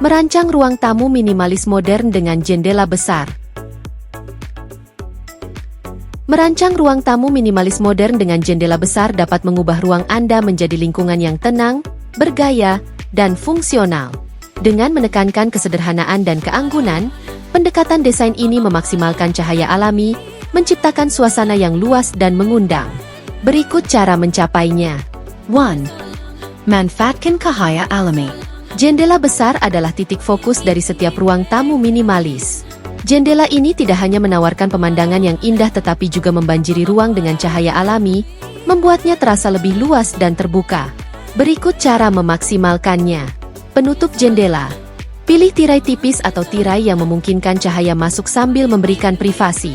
Merancang ruang tamu minimalis modern dengan jendela besar. Merancang ruang tamu minimalis modern dengan jendela besar dapat mengubah ruang Anda menjadi lingkungan yang tenang, bergaya, dan fungsional. Dengan menekankan kesederhanaan dan keanggunan, pendekatan desain ini memaksimalkan cahaya alami, menciptakan suasana yang luas dan mengundang. Berikut cara mencapainya. 1. Manfaatkan cahaya alami. Jendela besar adalah titik fokus dari setiap ruang tamu minimalis. Jendela ini tidak hanya menawarkan pemandangan yang indah tetapi juga membanjiri ruang dengan cahaya alami, membuatnya terasa lebih luas dan terbuka. Berikut cara memaksimalkannya. Penutup jendela. Pilih tirai tipis atau tirai yang memungkinkan cahaya masuk sambil memberikan privasi.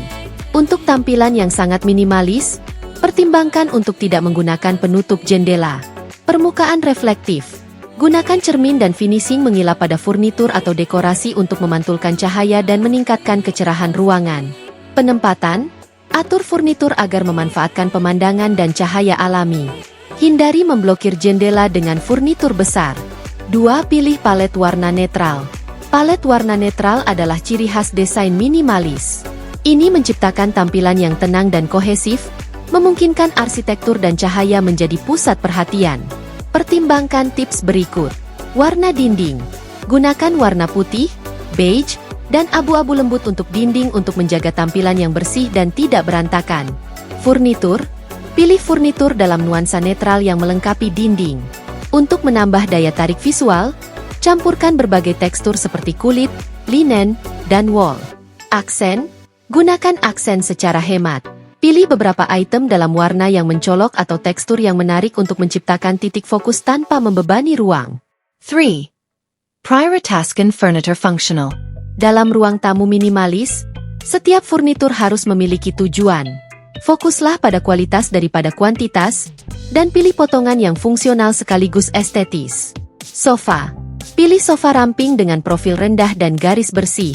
Untuk tampilan yang sangat minimalis, pertimbangkan untuk tidak menggunakan penutup jendela. Permukaan reflektif. Gunakan cermin dan finishing mengilap pada furnitur atau dekorasi untuk memantulkan cahaya dan meningkatkan kecerahan ruangan. Penempatan. Atur furnitur agar memanfaatkan pemandangan dan cahaya alami. Hindari memblokir jendela dengan furnitur besar. 2. Pilih palet warna netral. Palet warna netral adalah ciri khas desain minimalis. Ini menciptakan tampilan yang tenang dan kohesif, memungkinkan arsitektur dan cahaya menjadi pusat perhatian. Pertimbangkan tips berikut. Warna dinding. Gunakan warna putih, beige, dan abu-abu lembut untuk dinding untuk menjaga tampilan yang bersih dan tidak berantakan. Furnitur. Pilih furnitur dalam nuansa netral yang melengkapi dinding. Untuk menambah daya tarik visual, campurkan berbagai tekstur seperti kulit, linen, dan wol. Aksen. Gunakan aksen secara hemat. Pilih beberapa item dalam warna yang mencolok atau tekstur yang menarik untuk menciptakan titik fokus tanpa membebani ruang. 3. Prioritaskan furniture functional. Dalam ruang tamu minimalis, setiap furnitur harus memiliki tujuan. Fokuslah pada kualitas daripada kuantitas, dan pilih potongan yang fungsional sekaligus estetis. Sofa. Pilih sofa ramping dengan profil rendah dan garis bersih.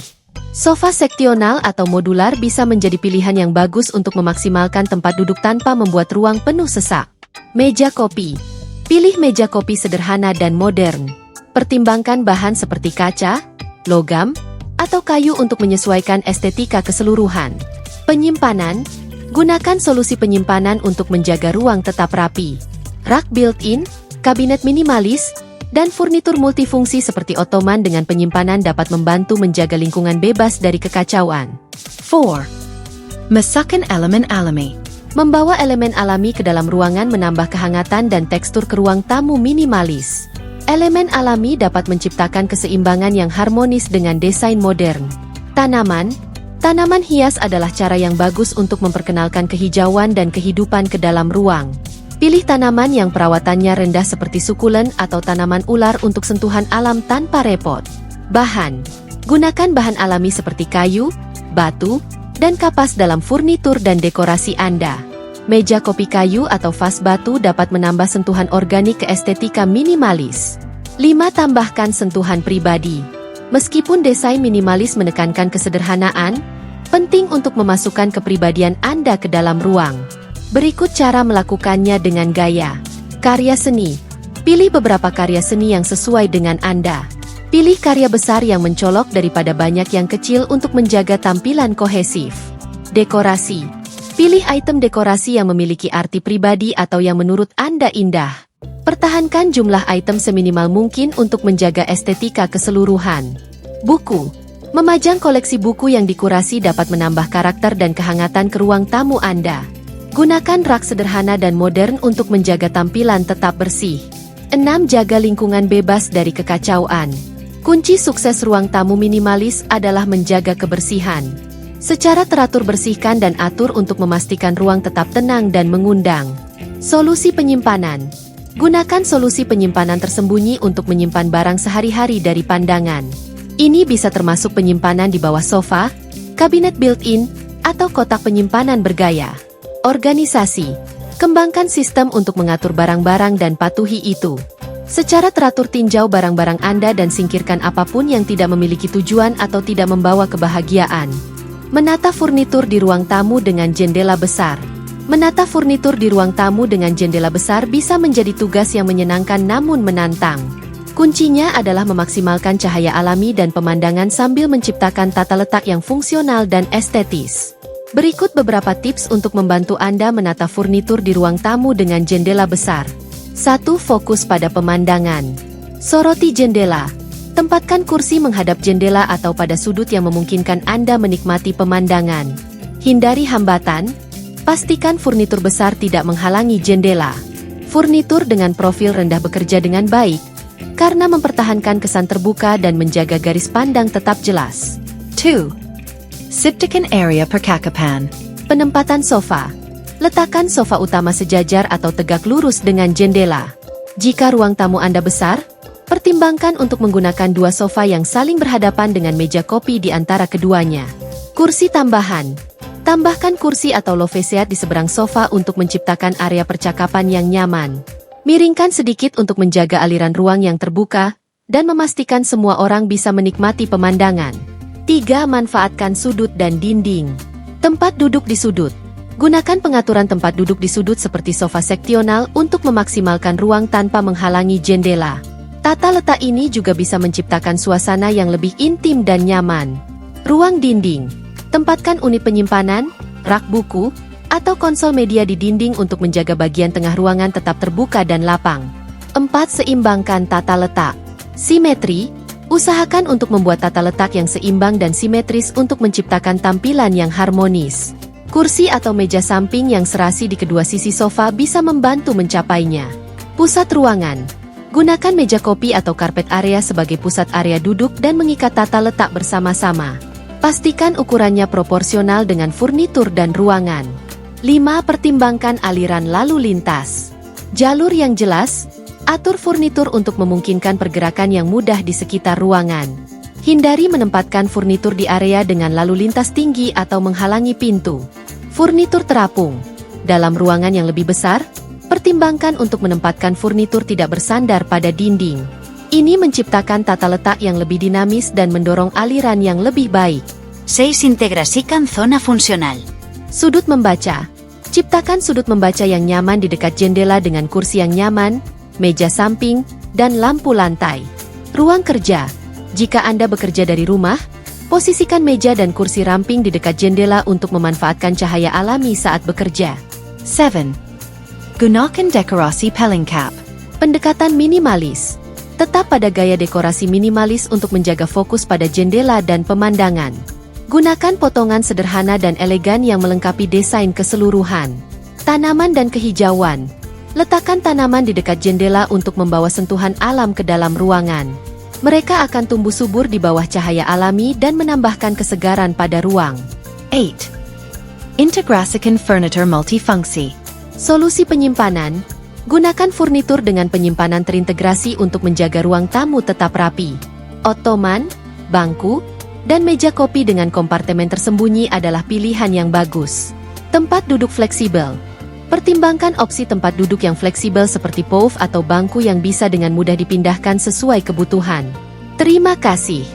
Sofa seksional atau modular bisa menjadi pilihan yang bagus untuk memaksimalkan tempat duduk tanpa membuat ruang penuh sesak. Meja kopi. Pilih meja kopi sederhana dan modern. Pertimbangkan bahan seperti kaca, logam, atau kayu untuk menyesuaikan estetika keseluruhan. Penyimpanan. Gunakan solusi penyimpanan untuk menjaga ruang tetap rapi. Rak built-in, kabinet minimalis, dan furnitur multifungsi seperti ottoman dengan penyimpanan dapat membantu menjaga lingkungan bebas dari kekacauan. 4. Masukkan elemen alami. Membawa elemen alami ke dalam ruangan menambah kehangatan dan tekstur ke ruang tamu minimalis. Elemen alami dapat menciptakan keseimbangan yang harmonis dengan desain modern. Tanaman. Tanaman hias adalah cara yang bagus untuk memperkenalkan kehijauan dan kehidupan ke dalam ruang. Pilih tanaman yang perawatannya rendah seperti sukulen atau tanaman ular untuk sentuhan alam tanpa repot. Bahan. Gunakan bahan alami seperti kayu, batu, dan kapas dalam furnitur dan dekorasi Anda. Meja kopi kayu atau vas batu dapat menambah sentuhan organik ke estetika minimalis. 5. Tambahkan sentuhan pribadi. Meskipun desain minimalis menekankan kesederhanaan, penting untuk memasukkan kepribadian Anda ke dalam ruang. Berikut cara melakukannya dengan gaya. Karya seni. Pilih beberapa karya seni yang sesuai dengan Anda. Pilih karya besar yang mencolok daripada banyak yang kecil untuk menjaga tampilan kohesif. Dekorasi. Pilih item dekorasi yang memiliki arti pribadi atau yang menurut Anda indah. Pertahankan jumlah item seminimal mungkin untuk menjaga estetika keseluruhan. Buku. Memajang koleksi buku yang dikurasi dapat menambah karakter dan kehangatan ke ruang tamu Anda. Gunakan rak sederhana dan modern untuk menjaga tampilan tetap bersih. 6. Jaga lingkungan bebas dari kekacauan. Kunci sukses ruang tamu minimalis adalah menjaga kebersihan. Secara teratur bersihkan dan atur untuk memastikan ruang tetap tenang dan mengundang. Solusi penyimpanan. Gunakan solusi penyimpanan tersembunyi untuk menyimpan barang sehari-hari dari pandangan. Ini bisa termasuk penyimpanan di bawah sofa, kabinet built-in, atau kotak penyimpanan bergaya. Organisasi. Kembangkan sistem untuk mengatur barang-barang dan patuhi itu. Secara teratur tinjau barang-barang Anda dan singkirkan apapun yang tidak memiliki tujuan atau tidak membawa kebahagiaan. Menata furnitur di ruang tamu dengan jendela besar. Menata furnitur di ruang tamu dengan jendela besar bisa menjadi tugas yang menyenangkan namun menantang. Kuncinya adalah memaksimalkan cahaya alami dan pemandangan sambil menciptakan tata letak yang fungsional dan estetis. Berikut beberapa tips untuk membantu Anda menata furnitur di ruang tamu dengan jendela besar. 1. Fokus pada pemandangan. Soroti jendela. Tempatkan kursi menghadap jendela atau pada sudut yang memungkinkan Anda menikmati pemandangan. Hindari hambatan. Pastikan furnitur besar tidak menghalangi jendela. Furnitur dengan profil rendah bekerja dengan baik, karena mempertahankan kesan terbuka dan menjaga garis pandang tetap jelas. 2. Siptakan area percakapan. Penempatan sofa. Letakkan sofa utama sejajar atau tegak lurus dengan jendela. Jika ruang tamu Anda besar, pertimbangkan untuk menggunakan 2 sofa yang saling berhadapan dengan meja kopi di antara keduanya. Kursi tambahan. Tambahkan kursi atau lounge di seberang sofa untuk menciptakan area percakapan yang nyaman. Miringkan sedikit untuk menjaga aliran ruang yang terbuka, dan memastikan semua orang bisa menikmati pemandangan. 3. Manfaatkan sudut dan dinding. Tempat duduk di sudut. Gunakan pengaturan tempat duduk di sudut seperti sofa seksional untuk memaksimalkan ruang tanpa menghalangi jendela. Tata letak ini juga bisa menciptakan suasana yang lebih intim dan nyaman. Ruang dinding. Tempatkan unit penyimpanan, rak buku, atau konsol media di dinding untuk menjaga bagian tengah ruangan tetap terbuka dan lapang. 4. Seimbangkan tata letak. Simetri. Usahakan untuk membuat tata letak yang seimbang dan simetris untuk menciptakan tampilan yang harmonis. Kursi atau meja samping yang serasi di kedua sisi sofa bisa membantu mencapainya. Pusat ruangan. Gunakan meja kopi atau karpet area sebagai pusat area duduk dan mengikat tata letak bersama-sama. Pastikan ukurannya proporsional dengan furnitur dan ruangan. 5. Pertimbangkan aliran lalu lintas. Jalur yang jelas. Atur furnitur untuk memungkinkan pergerakan yang mudah di sekitar ruangan. Hindari menempatkan furnitur di area dengan lalu lintas tinggi atau menghalangi pintu. Furnitur terapung. Dalam ruangan yang lebih besar, pertimbangkan untuk menempatkan furnitur tidak bersandar pada dinding. Ini menciptakan tata letak yang lebih dinamis dan mendorong aliran yang lebih baik. 6. Integrasikan zona funcional. Sudut membaca. Ciptakan sudut membaca yang nyaman di dekat jendela dengan kursi yang nyaman, meja samping, dan lampu lantai. Ruang kerja. Jika Anda bekerja dari rumah, posisikan meja dan kursi ramping di dekat jendela untuk memanfaatkan cahaya alami saat bekerja. 7. Gunakan dekorasi pelengkap. Pendekatan minimalis. Tetap pada gaya dekorasi minimalis untuk menjaga fokus pada jendela dan pemandangan. Gunakan potongan sederhana dan elegan yang melengkapi desain keseluruhan. Tanaman dan kehijauan. Letakkan tanaman di dekat jendela untuk membawa sentuhan alam ke dalam ruangan. Mereka akan tumbuh subur di bawah cahaya alami dan menambahkan kesegaran pada ruang. 8. Integrasikan furniture multifungsi. Solusi penyimpanan. Gunakan furnitur dengan penyimpanan terintegrasi untuk menjaga ruang tamu tetap rapi. Ottoman, bangku, dan meja kopi dengan kompartemen tersembunyi adalah pilihan yang bagus. Tempat duduk fleksibel. Pertimbangkan opsi tempat duduk yang fleksibel seperti puff atau bangku yang bisa dengan mudah dipindahkan sesuai kebutuhan. Terima kasih.